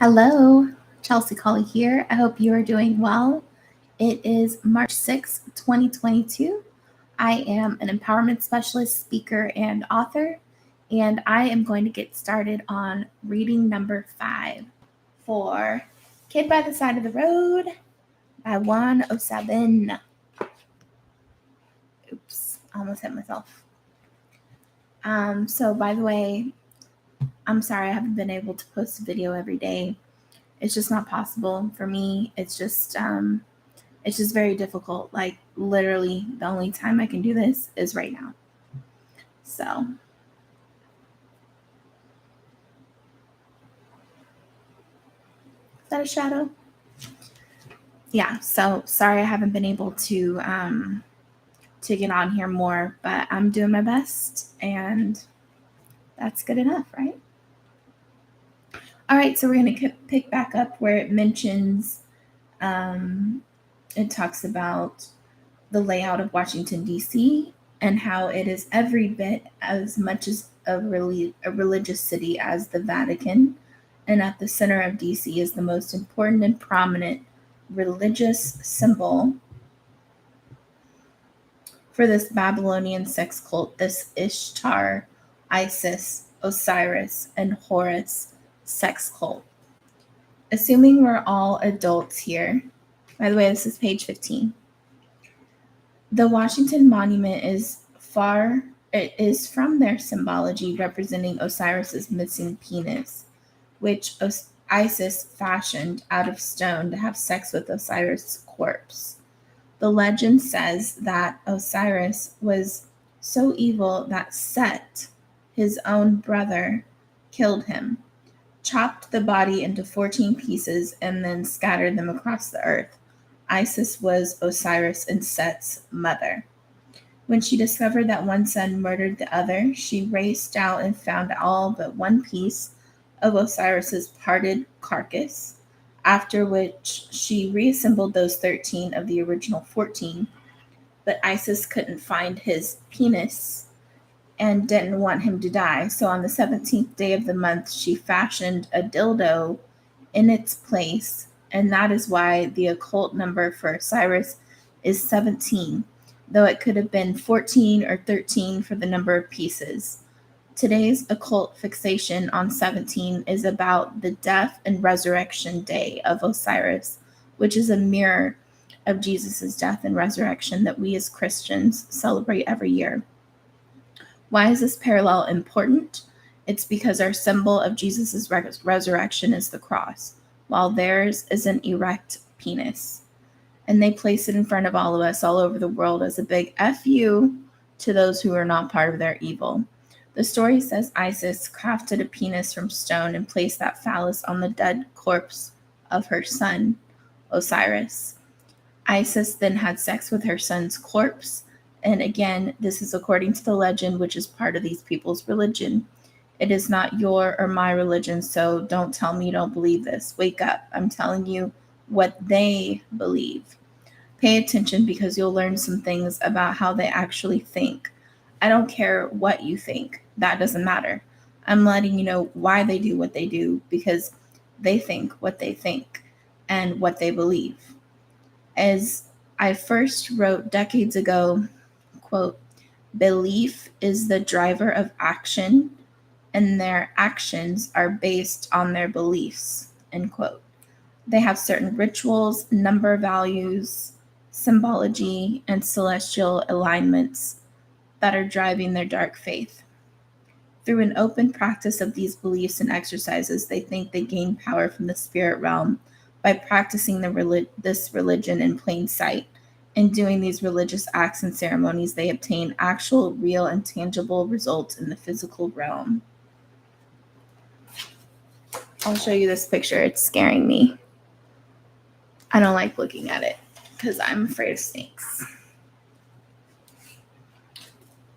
Hello, Chelsea Collie here. I hope you are doing well. It is March 6th, 2022. I am an empowerment specialist, speaker, and author, and I am going to get started on reading number 5 for Kid by the Side of the Road by 107. Oops, I almost hit myself. So by the way, I'm sorry I haven't been able to post a video every day. It's just not possible for me. It's just very difficult. Like literally the only time I can do this is right now. So is that a shadow? Yeah, so sorry I haven't been able to get on here more, but I'm doing my best and that's good enough, right? All right, so we're going to pick back up where it mentions it talks about the layout of Washington, D.C., and how it is every bit as much as a religious city as the Vatican. And at the center of D.C. is the most important and prominent religious symbol for this Babylonian sex cult, this Ishtar, Isis, Osiris, and Horus sex cult. Assuming we're all adults here, by the way, this is page 15. The Washington Monument is from their symbology representing Osiris's missing penis, which Isis fashioned out of stone to have sex with Osiris' corpse. The legend says that Osiris was so evil that Set, his own brother, killed him, chopped the body into 14 pieces, and then scattered them across the earth. Isis was Osiris and Set's mother. When she discovered that one son murdered the other, she raced out and found all but one piece of Osiris's parted carcass, after which she reassembled those 13 of the original 14, but Isis couldn't find his penis and didn't want him to die. So on the 17th day of the month, she fashioned a dildo in its place, and that is why the occult number for Osiris is 17, though it could have been 14 or 13 for the number of pieces. Today's occult fixation on 17 is about the death and resurrection day of Osiris, which is a mirror of Jesus' death and resurrection that we as Christians celebrate every year. Why is this parallel important? It's because our symbol of Jesus' resurrection is the cross, while theirs is an erect penis. And they place it in front of all of us all over the world as a big F you to those who are not part of their evil. The story says Isis crafted a penis from stone and placed that phallus on the dead corpse of her son, Osiris. Isis then had sex with her son's corpse. And again, this is according to the legend, which is part of these people's religion. It is not your or my religion, so don't tell me you don't believe this. Wake up. I'm telling you what they believe. Pay attention because you'll learn some things about how they actually think. I don't care what you think. That doesn't matter. I'm letting you know why they do what they do because they think what they think and what they believe. As I first wrote decades ago, quote, belief is the driver of action and their actions are based on their beliefs, end quote. They have certain rituals, number values, symbology, and celestial alignments that are driving their dark faith. Through an open practice of these beliefs and exercises, they think they gain power from the spirit realm by practicing this religion in plain sight. In doing these religious acts and ceremonies, they obtain actual, real, and tangible results in the physical realm. I'll show you this picture. It's scaring me. I don't like looking at it because I'm afraid of snakes.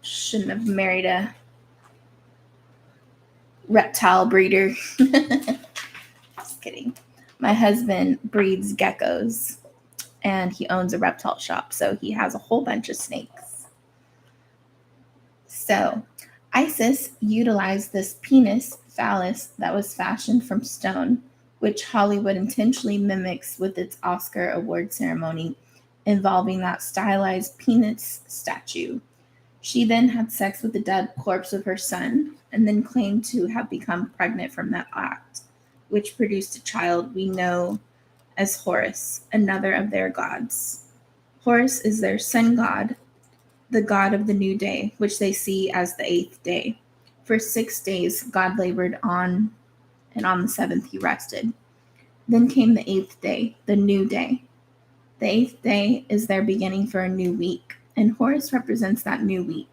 Shouldn't have married a reptile breeder. Just kidding. My husband breeds geckos and he owns a reptile shop, so he has a whole bunch of snakes. So Isis utilized this penis phallus that was fashioned from stone which Hollywood intentionally mimics with its Oscar award ceremony involving that stylized penis statue. She then had sex with the dead corpse of her son and then claimed to have become pregnant from that act, which produced a child we know as Horus, another of their gods. Horus is their sun god, the god of the new day, which they see as the eighth day. For 6 days, God labored on, and on the seventh he rested. Then came the eighth day, the new day. The eighth day is their beginning for a new week, and Horus represents that new week.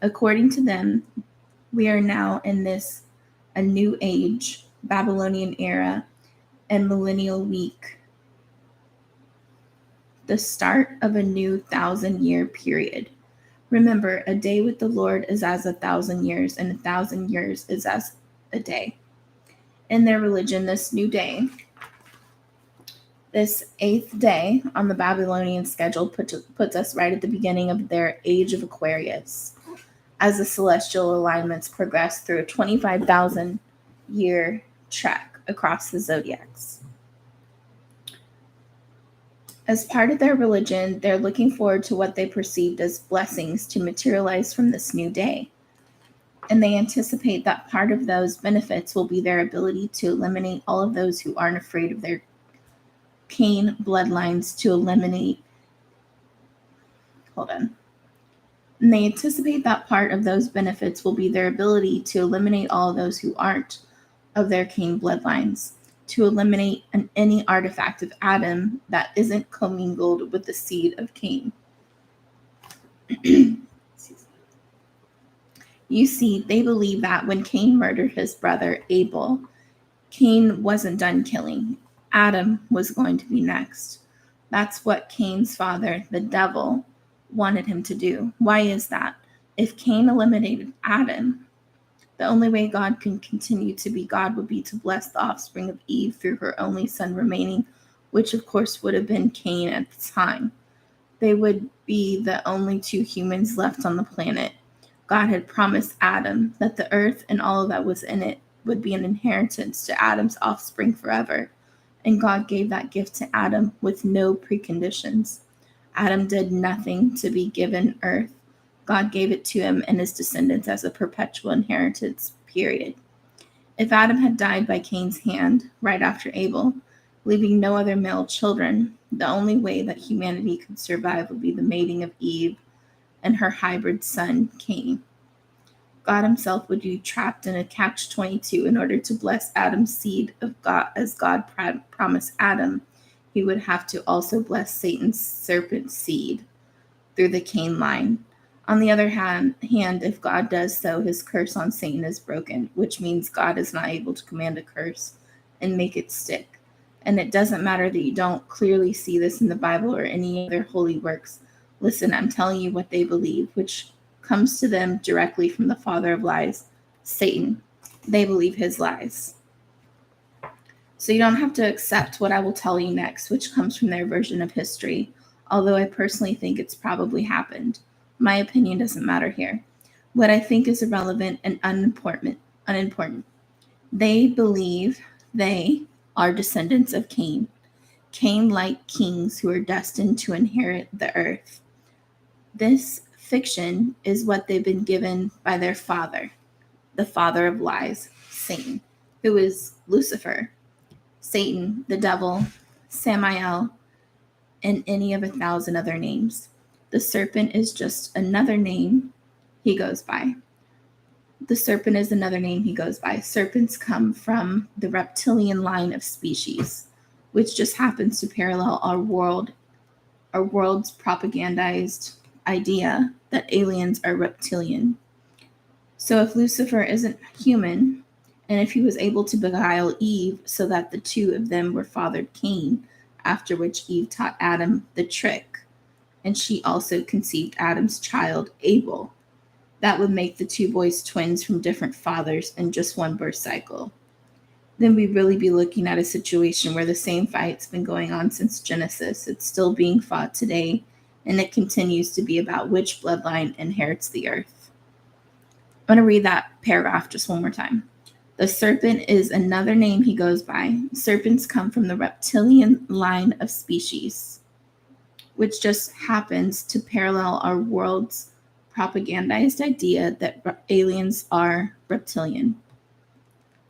According to them, we are now in a new age, Babylonian era, and millennial week, the start of a new 1,000-year period. Remember, a day with the Lord is as 1,000 years, and 1,000 years is as a day. In their religion, this new day, this eighth day on the Babylonian schedule, puts us right at the beginning of their age of Aquarius, as the celestial alignments progress through a 25,000-year trek across the zodiacs. As part of their religion, they're looking forward to what they perceived as blessings to materialize from this new day. And they anticipate that part of those benefits will be their ability to eliminate all of those who aren't afraid of their Cain bloodlines And they anticipate that part of those benefits will be their ability to eliminate all of those who aren't of their Cain bloodlines, to eliminate any artifact of Adam that isn't commingled with the seed of Cain. You see, they believe that when Cain murdered his brother Abel, Cain wasn't done killing. Adam was going to be next. That's what Cain's father, the devil, wanted him to do. Why is that? If Cain eliminated Adam, the only way God can continue to be God would be to bless the offspring of Eve through her only son remaining, which of course would have been Cain at the time. They would be the only two humans left on the planet. God had promised Adam that the earth and all that was in it would be an inheritance to Adam's offspring forever. And God gave that gift to Adam with no preconditions. Adam did nothing to be given earth. God gave it to him and his descendants as a perpetual inheritance, period. If Adam had died by Cain's hand right after Abel, leaving no other male children, the only way that humanity could survive would be the mating of Eve and her hybrid son, Cain. God himself would be trapped in a catch-22 in order to bless Adam's seed of God, as God promised Adam. He would have to also bless Satan's serpent seed through the Cain line. On the other hand, if God does so, his curse on Satan is broken, which means God is not able to command a curse and make it stick. And it doesn't matter that you don't clearly see this in the Bible or any other holy works. Listen, I'm telling you what they believe, which comes to them directly from the father of lies, Satan. They believe his lies. So you don't have to accept what I will tell you next, which comes from their version of history, although I personally think it's probably happened. My opinion doesn't matter here. What I think is irrelevant and unimportant. They believe they are descendants of Cain. Cain-like kings who are destined to inherit the earth. This fiction is what they've been given by their father, the father of lies, Satan, who is Lucifer, Satan, the devil, Samael, and any of 1,000 other names. The serpent is just another name he goes by. The serpent is another name he goes by. Serpents come from the reptilian line of species, which just happens to parallel our world's propagandized idea that aliens are reptilian. So if Lucifer isn't human, and if he was able to beguile Eve so that the two of them were fathered Cain, after which Eve taught Adam the trick, and she also conceived Adam's child, Abel, that would make the two boys twins from different fathers in just one birth cycle. Then we'd really be looking at a situation where the same fight's been going on since Genesis. It's still being fought today, and it continues to be about which bloodline inherits the earth. I'm going to read that paragraph just one more time. The serpent is another name he goes by. Serpents come from the reptilian line of species, which just happens to parallel our world's propagandized idea that aliens are reptilian.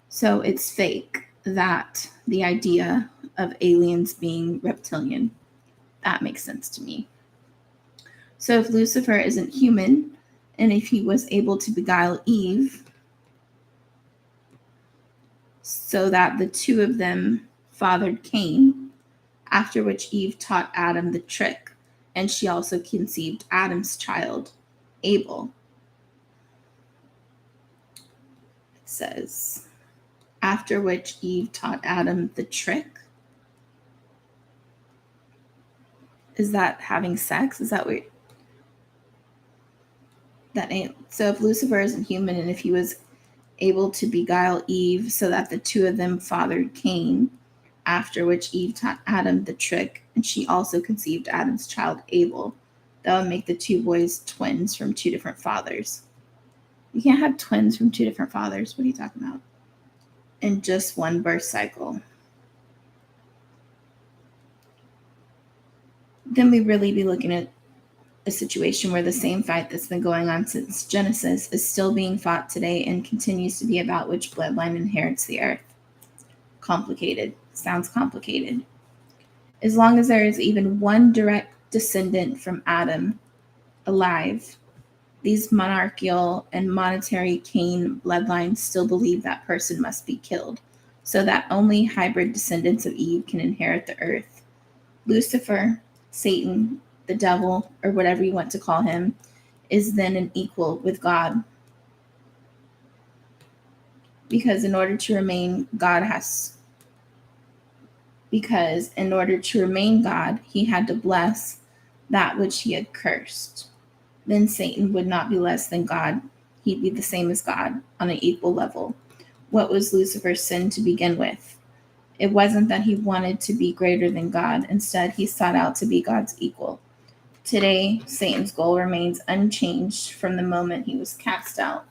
So it's fake that the idea of aliens being reptilian. That makes sense to me. So if Lucifer isn't human, and if he was able to beguile Eve so that the two of them fathered Cain, after which Eve taught Adam the trick, and she also conceived Adam's child, Abel. It says, after which Eve taught Adam the trick. Is that having sex? Is that what? That ain't. So if Lucifer isn't human, and if he was able to beguile Eve so that the two of them fathered Cain, after which Eve taught Adam the trick, and she also conceived Adam's child Abel, that would make the two boys twins from two different fathers. You can't have twins from two different fathers. What are you talking about? In just one birth cycle. Then we'd really be looking at a situation where the same fight that's been going on since Genesis is still being fought today and continues to be about which bloodline inherits the earth. Complicated. Sounds complicated. As long as there is even one direct descendant from Adam alive, these monarchical and monetary Cain bloodlines still believe that person must be killed, so that only hybrid descendants of Eve can inherit the earth. Lucifer, Satan, the devil, or whatever you want to call him, is then an equal with God. Because in order to remain God, he had to bless that which he had cursed. Then Satan would not be less than God. He'd be the same as God on an equal level. What was Lucifer's sin to begin with? It wasn't that he wanted to be greater than God. Instead, he sought out to be God's equal. Today, Satan's goal remains unchanged from the moment he was cast out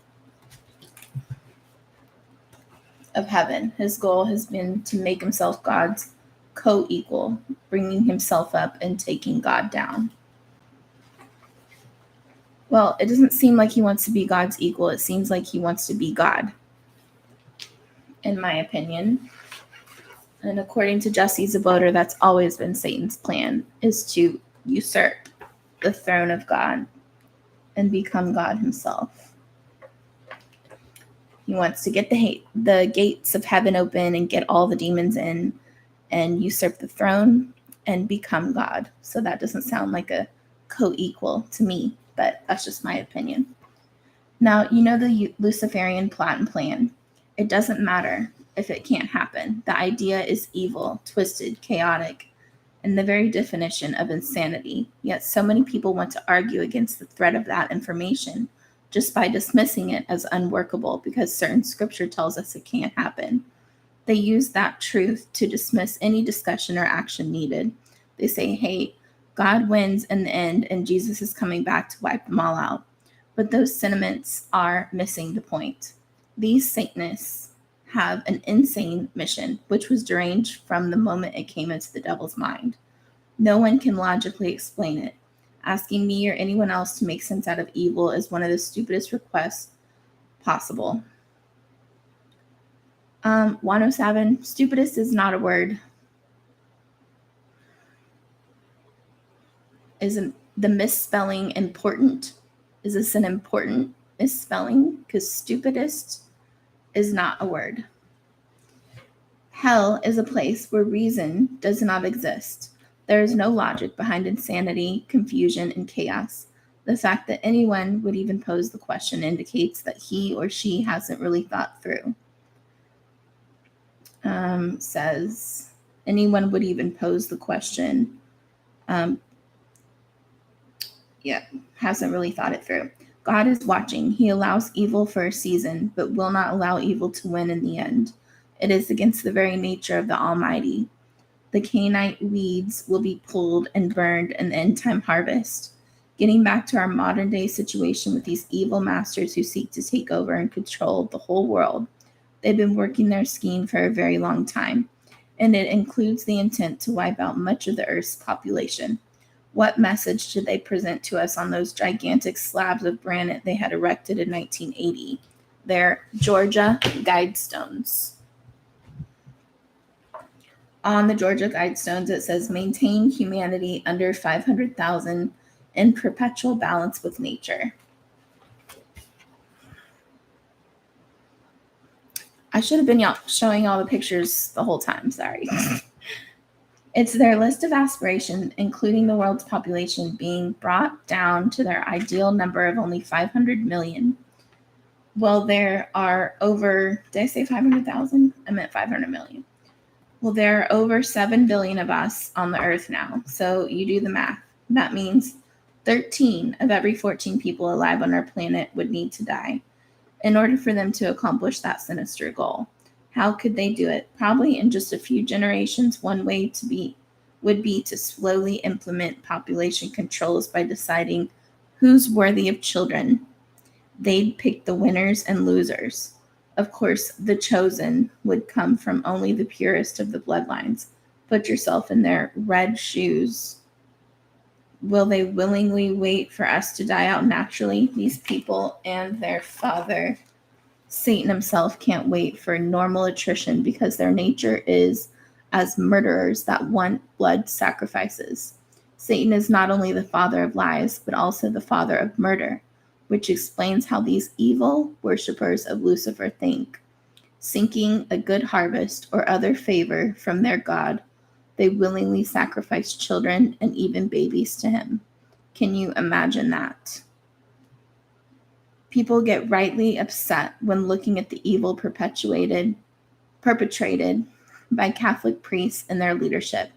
of heaven. His goal has been to make himself God's co-equal, bringing himself up and taking God down. Well, it doesn't seem like he wants to be God's equal. It seems like he wants to be God, in my opinion. And according to Jesse Zaboter, that's always been Satan's plan, is to usurp the throne of God and become God himself. He wants to get the gates of heaven open and get all the demons in and usurp the throne and become God. So that doesn't sound like a co-equal to me, but that's just my opinion. Now, you know the Luciferian plot and plan. It doesn't matter if it can't happen. The idea is evil, twisted, chaotic, and the very definition of insanity. Yet so many people want to argue against the threat of that information just by dismissing it as unworkable because certain scripture tells us it can't happen. They use that truth to dismiss any discussion or action needed. They say, hey, God wins in the end and Jesus is coming back to wipe them all out. But those sentiments are missing the point. These Satanists have an insane mission, which was deranged from the moment it came into the devil's mind. No one can logically explain it. Asking me or anyone else to make sense out of evil is one of the stupidest requests possible. 107, stupidest is not a word. Isn't the misspelling important? Is this an important misspelling? Because stupidest is not a word. Hell is a place where reason does not exist. There is no logic behind insanity, confusion, and chaos. The fact that anyone would even pose the question indicates that he or she hasn't really thought through. Says anyone would even pose the question. Hasn't really thought it through. God is watching. He allows evil for a season, but will not allow evil to win in the end. It is against the very nature of the Almighty. The Canaanite weeds will be pulled and burned in the end-time harvest. Getting back to our modern-day situation with these evil masters who seek to take over and control the whole world, They've been working their scheme for a very long time, and it includes the intent to wipe out much of the Earth's population. What message did they present to us on those gigantic slabs of granite they had erected in 1980? Their Georgia Guidestones. On the Georgia Guidestones, it says, maintain humanity under 500,000 in perpetual balance with nature. I should have been showing all the pictures the whole time, sorry. It's their list of aspirations, including the world's population being brought down to their ideal number of only 500 million. Well, there are over, did I say 500,000? I meant 500 million. Well, there are over 7 billion of us on the earth now. So you do the math. That means 13 of every 14 people alive on our planet would need to die in order for them to accomplish that sinister goal. How could they do it? Probably in just a few generations. One way would be to slowly implement population controls by deciding who's worthy of children. They'd pick the winners and losers. Of course, the chosen would come from only the purest of the bloodlines. Put yourself in their red shoes. Will they willingly wait for us to die out naturally? These people and their father, Satan himself, can't wait for normal attrition because their nature is as murderers that want blood sacrifices. Satan is not only the father of lies, but also the father of murder, which explains how these evil worshippers of Lucifer think. Seeking a good harvest or other favor from their God, they willingly sacrifice children and even babies to him. Can you imagine that? People get rightly upset when looking at the evil perpetrated by Catholic priests and their leadership.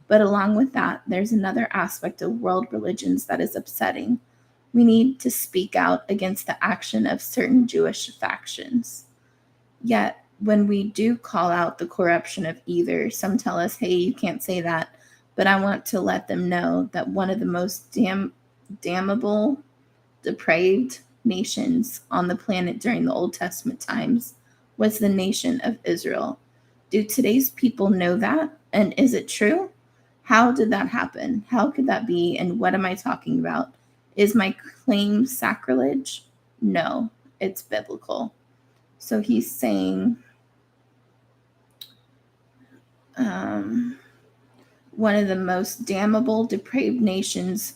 But along with that, there's another aspect of world religions that is upsetting. We need to speak out against the action of certain Jewish factions. Yet, when we do call out the corruption of either, some tell us, hey, you can't say that. But I want to let them know that one of the most damnable, depraved nations on the planet during the Old Testament times was the nation of Israel. Do today's people know that? And is it true? How did that happen? How could that be? And what am I talking about? Is my claim sacrilege? No, it's biblical. So he's saying one of the most damnable, depraved nations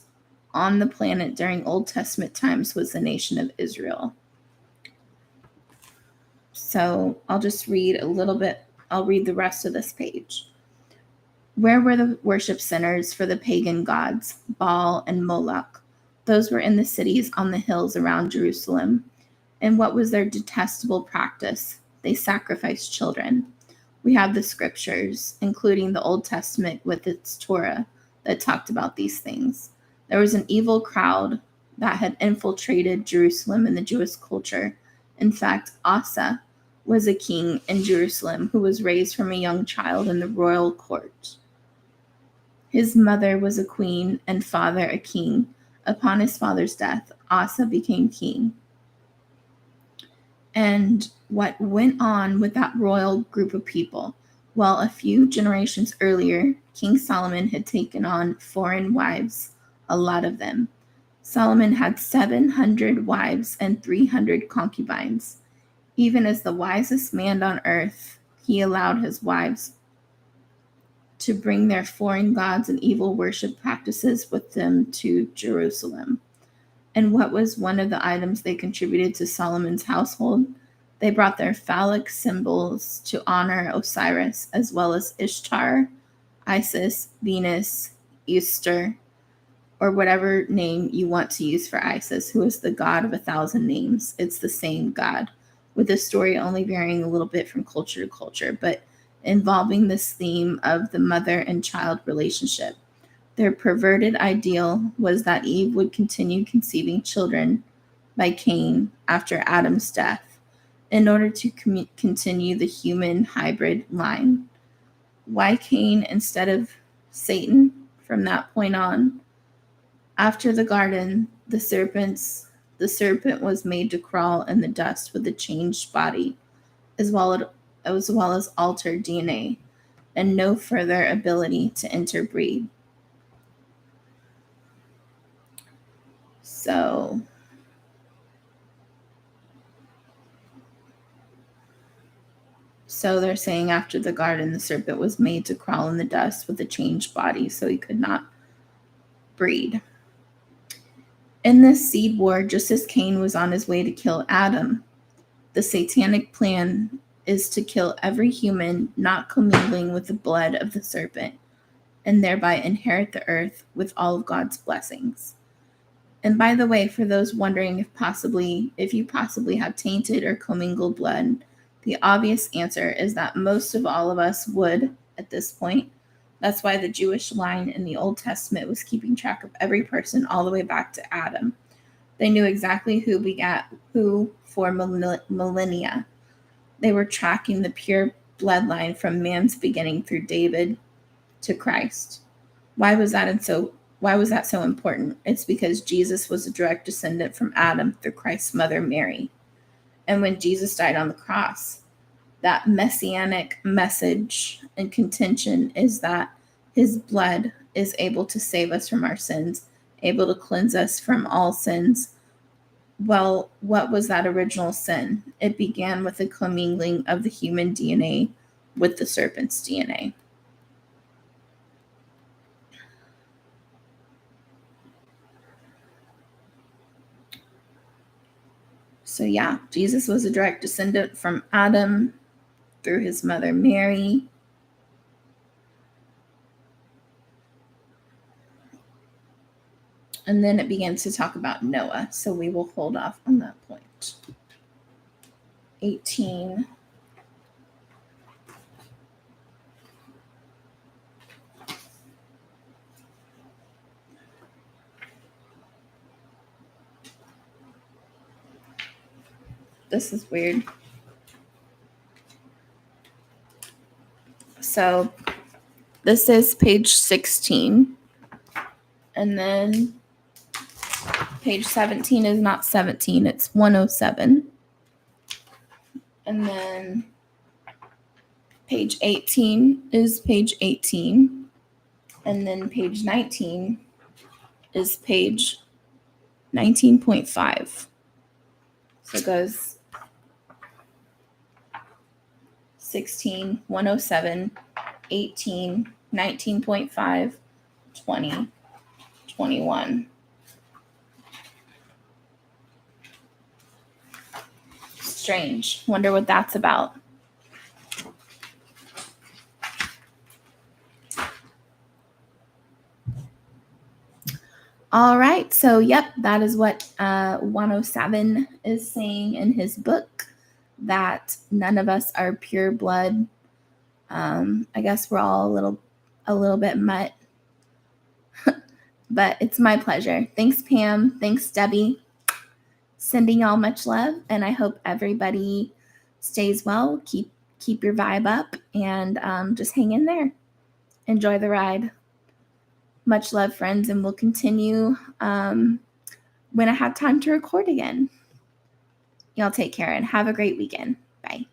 on the planet during Old Testament times was the nation of Israel. So I'll just read a little bit. I'll read the rest of this page. Where were the worship centers for the pagan gods, Baal and Moloch? Those were in the cities on the hills around Jerusalem. And what was their detestable practice? They sacrificed children. We have the scriptures, including the Old Testament with its Torah, that talked about these things. There was an evil crowd that had infiltrated Jerusalem and the Jewish culture. In fact, Asa was a king in Jerusalem who was raised from a young child in the royal court. His mother was a queen and father a king. Upon his father's death, Asa became king. And what went on with that royal group of people? Well, a few generations earlier, King Solomon had taken on foreign wives, a lot of them. Solomon had 700 wives and 300 concubines. Even as the wisest man on earth, he allowed his wives to bring their foreign gods and evil worship practices with them to Jerusalem. And what was one of the items they contributed to Solomon's household? They brought their phallic symbols to honor Osiris, as well as Ishtar, Isis, Venus, Easter, or whatever name you want to use for Isis, who is the god of 1,000 names. It's the same god, with the story only varying a little bit from culture to culture, but involving this theme of the mother and child relationship. Their perverted ideal was that Eve would continue conceiving children by Cain after Adam's death in order to continue the human hybrid line. Why Cain instead of Satan from that point on? After the garden, the serpent was made to crawl in the dust with a changed body. as well as altered DNA, and no further ability to interbreed. So they're saying after the garden, the serpent was made to crawl in the dust with a changed body so he could not breed. In this seed war, just as Cain was on his way to kill Adam, the satanic plan is to kill every human not commingling with the blood of the serpent, and thereby inherit the earth with all of God's blessings. And by the way, for those wondering if you possibly have tainted or commingled blood, the obvious answer is that most of all of us would at this point. That's why the Jewish line in the Old Testament was keeping track of every person all the way back to Adam. They knew exactly who begat who for millennia. They were tracking the pure bloodline from man's beginning through David to Christ. Why was that so important? It's because Jesus was a direct descendant from Adam through Christ's mother Mary. And when Jesus died on the cross, that messianic message and contention is that his blood is able to save us from our sins, able to cleanse us from all sins. Well, what was that original sin? It began with the commingling of the human DNA with the serpent's DNA. So yeah, Jesus was a direct descendant from Adam through his mother Mary. And then it begins to talk about Noah. So we will hold off on that point. 18. This is weird. So this is page 16. And then page 17 is not 17, it's 107. And then page 18 is page 18. And then page 19 is page 19.5. So it goes 16, 107, 18, 19.5, 20, 21. Strange. Wonder what that's about. All right. So, yep, that is what 107 is saying in his book, that none of us are pure blood. I guess we're all a little bit mutt. But it's my pleasure. Thanks, Pam. Thanks, Debbie. Sending y'all much love, and I hope everybody stays well. Keep your vibe up, and just hang in there. Enjoy the ride. Much love, friends, and we'll continue when I have time to record again. Y'all take care and have a great weekend. Bye.